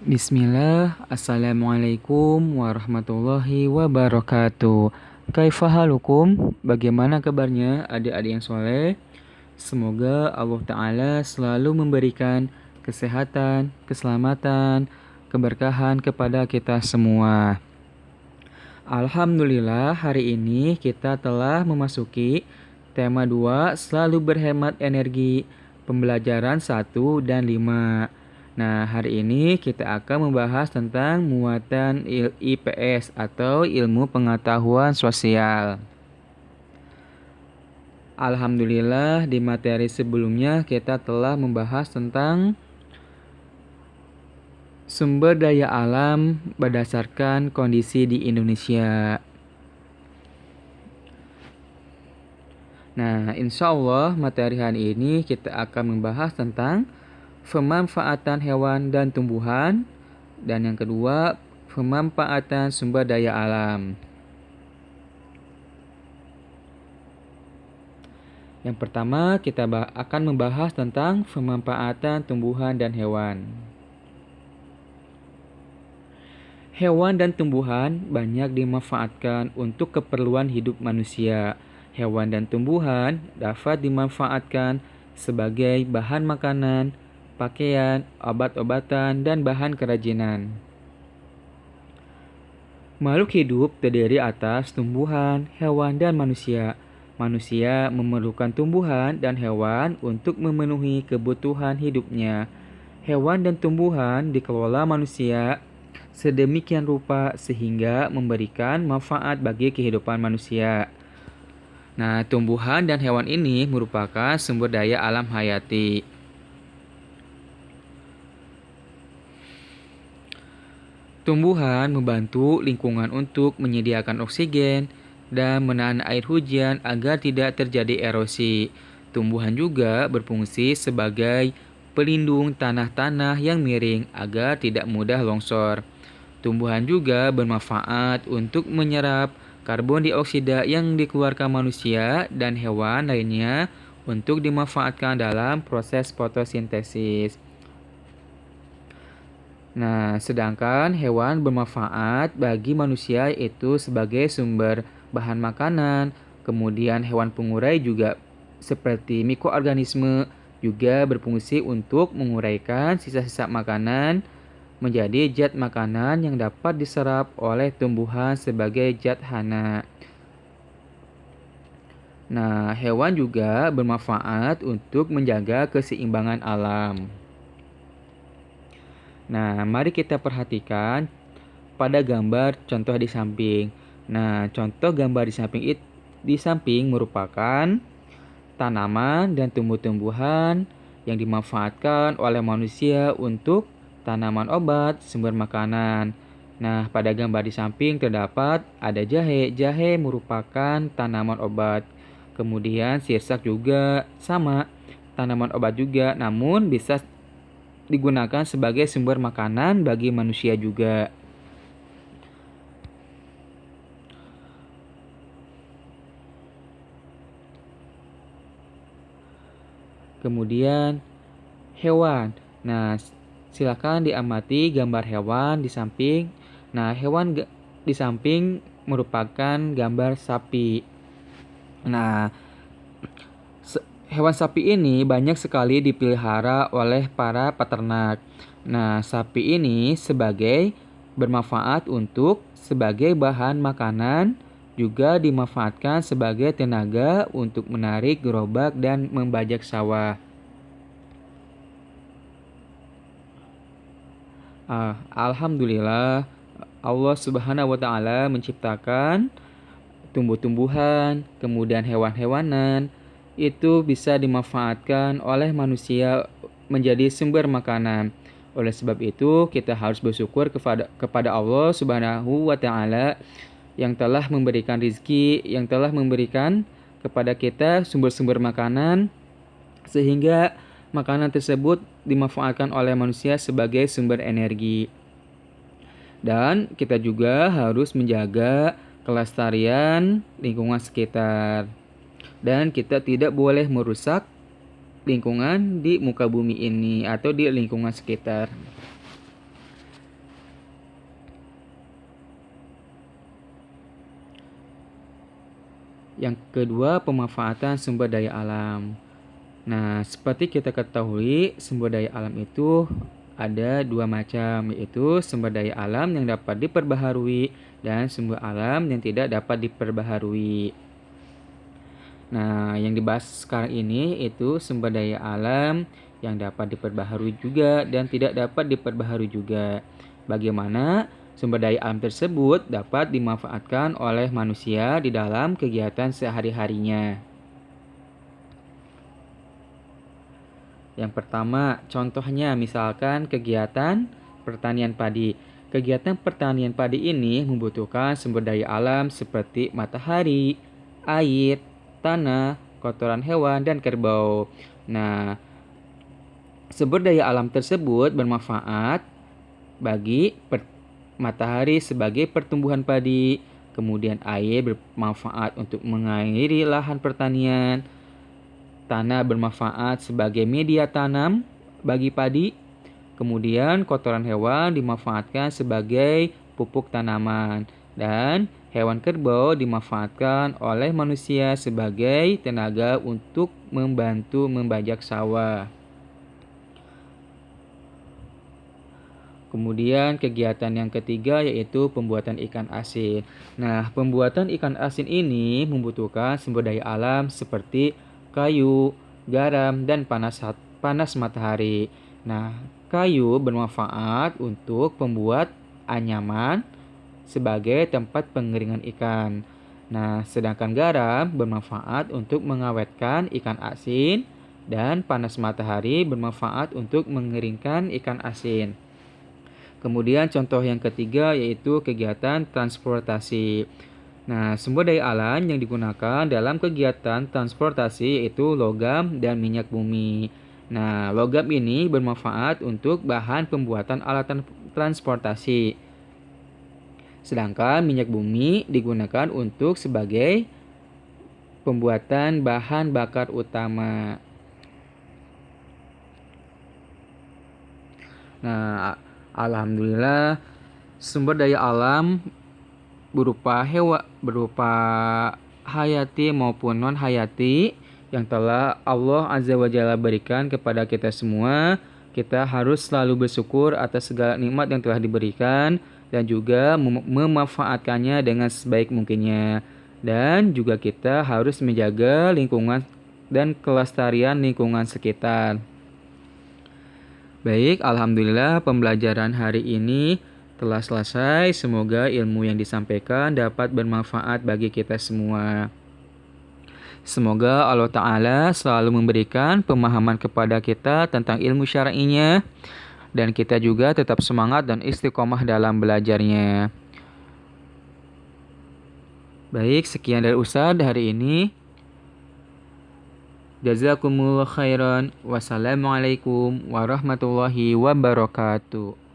Bismillah, Assalamualaikum warahmatullahi wabarakatuh. Kaifa halukum? Bagaimana kabarnya adik-adik yang soleh? Semoga Allah Ta'ala selalu memberikan kesehatan, keselamatan, keberkahan kepada kita semua. Alhamdulillah hari ini kita telah memasuki tema 2 selalu berhemat energi, pembelajaran 1 dan 5. Nah, hari ini kita akan membahas tentang muatan IPS atau ilmu pengetahuan sosial. Alhamdulillah di materi sebelumnya kita telah membahas tentang sumber daya alam berdasarkan kondisi di Indonesia. Nah, insya Allah materi hari ini kita akan membahas tentang pemanfaatan hewan dan tumbuhan, dan yang kedua, pemanfaatan sumber daya alam. Yang pertama, kita akan membahas tentang pemanfaatan tumbuhan dan hewan. Hewan dan tumbuhan banyak dimanfaatkan untuk keperluan hidup manusia. Hewan dan tumbuhan dapat dimanfaatkan sebagai bahan makanan, pakaian, obat-obatan, dan bahan kerajinan. Makhluk hidup terdiri atas tumbuhan, hewan, dan manusia. Manusia memerlukan tumbuhan dan hewan untuk memenuhi kebutuhan hidupnya. Hewan dan tumbuhan dikelola manusia sedemikian rupa sehingga memberikan manfaat bagi kehidupan manusia. Nah, tumbuhan dan hewan ini merupakan sumber daya alam hayati. Tumbuhan membantu lingkungan untuk menyediakan oksigen dan menahan air hujan agar tidak terjadi erosi. Tumbuhan juga berfungsi sebagai pelindung tanah-tanah yang miring agar tidak mudah longsor. Tumbuhan juga bermanfaat untuk menyerap karbon dioksida yang dikeluarkan manusia dan hewan lainnya untuk dimanfaatkan dalam proses fotosintesis. Nah, sedangkan hewan bermanfaat bagi manusia itu sebagai sumber bahan makanan. Kemudian hewan pengurai juga seperti mikroorganisme juga berfungsi untuk menguraikan sisa-sisa makanan menjadi zat makanan yang dapat diserap oleh tumbuhan sebagai zat hana. Nah, hewan juga bermanfaat untuk menjaga keseimbangan alam. Nah, mari kita perhatikan pada gambar contoh di samping. Nah, contoh gambar di samping merupakan tanaman dan tumbuh-tumbuhan yang dimanfaatkan oleh manusia untuk tanaman obat, sumber makanan. Nah, pada gambar di samping terdapat ada jahe. Jahe merupakan tanaman obat. Kemudian sirsak juga sama, tanaman obat juga, namun bisa digunakan sebagai sumber makanan bagi manusia juga. Kemudian hewan. Nah, silakan diamati gambar hewan di samping. Nah, hewan di samping merupakan gambar sapi. Nah, hewan sapi ini banyak sekali dipelihara oleh para peternak. Nah, sapi ini bermanfaat untuk sebagai bahan makanan, juga dimanfaatkan sebagai tenaga untuk menarik gerobak dan membajak sawah. Alhamdulillah, Allah Subhanahu wa Ta'ala menciptakan tumbuh-tumbuhan, kemudian hewan-hewanan, itu bisa dimanfaatkan oleh manusia menjadi sumber makanan. Oleh sebab itu, kita harus bersyukur kepada Allah Subhanahu wa Ta'ala yang telah memberikan rizki, yang telah memberikan kepada kita sumber-sumber makanan, sehingga makanan tersebut dimanfaatkan oleh manusia sebagai sumber energi. Dan kita juga harus menjaga kelestarian lingkungan sekitar. Dan kita tidak boleh merusak lingkungan di muka bumi ini atau di lingkungan sekitar. Yang kedua, pemanfaatan sumber daya alam. Nah, seperti kita ketahui, sumber daya alam itu ada dua macam, yaitu sumber daya alam yang dapat diperbaharui dan sumber alam yang tidak dapat diperbaharui. Nah, yang dibahas sekarang ini itu sumber daya alam yang dapat diperbaharui juga dan tidak dapat diperbaharui juga. Bagaimana sumber daya alam tersebut dapat dimanfaatkan oleh manusia di dalam kegiatan sehari-harinya. Yang pertama, contohnya misalkan kegiatan pertanian padi. Kegiatan pertanian padi ini membutuhkan sumber daya alam seperti matahari, air, tanah, kotoran hewan, dan kerbau. Nah, sumber daya alam tersebut bermanfaat bagi matahari sebagai pertumbuhan padi, kemudian air bermanfaat untuk mengairi lahan pertanian, tanah bermanfaat sebagai media tanam bagi padi, kemudian kotoran hewan dimanfaatkan sebagai pupuk tanaman, dan hewan kerbau dimanfaatkan oleh manusia sebagai tenaga untuk membantu membajak sawah. Kemudian kegiatan yang ketiga yaitu pembuatan ikan asin. Nah, pembuatan ikan asin ini membutuhkan sumber daya alam seperti kayu, garam, dan panas matahari. Nah, kayu bermanfaat untuk pembuat anyaman sebagai tempat pengeringan ikan. Nah, sedangkan garam bermanfaat untuk mengawetkan ikan asin dan panas matahari bermanfaat untuk mengeringkan ikan asin. Kemudian contoh yang ketiga yaitu kegiatan transportasi. Nah, sumber daya alam yang digunakan dalam kegiatan transportasi yaitu logam dan minyak bumi. Nah, logam ini bermanfaat untuk bahan pembuatan alat transportasi. Sedangkan minyak bumi digunakan untuk sebagai pembuatan bahan bakar utama. Nah, alhamdulillah sumber daya alam berupa hayati maupun non hayati yang telah Allah Azza wa Jalla berikan kepada kita semua. Kita harus selalu bersyukur atas segala nikmat yang telah diberikan dan juga memanfaatkannya dengan sebaik mungkinnya. Dan juga kita harus menjaga lingkungan dan kelestarian lingkungan sekitar. Baik, alhamdulillah pembelajaran hari ini telah selesai. Semoga ilmu yang disampaikan dapat bermanfaat bagi kita semua. Semoga Allah Ta'ala selalu memberikan pemahaman kepada kita tentang ilmu syar'inya, dan kita juga tetap semangat dan istiqomah dalam belajarnya. Baik, sekian dari Ustadz hari ini. Jazakumullah khairan. Wassalamualaikum warahmatullahi wabarakatuh.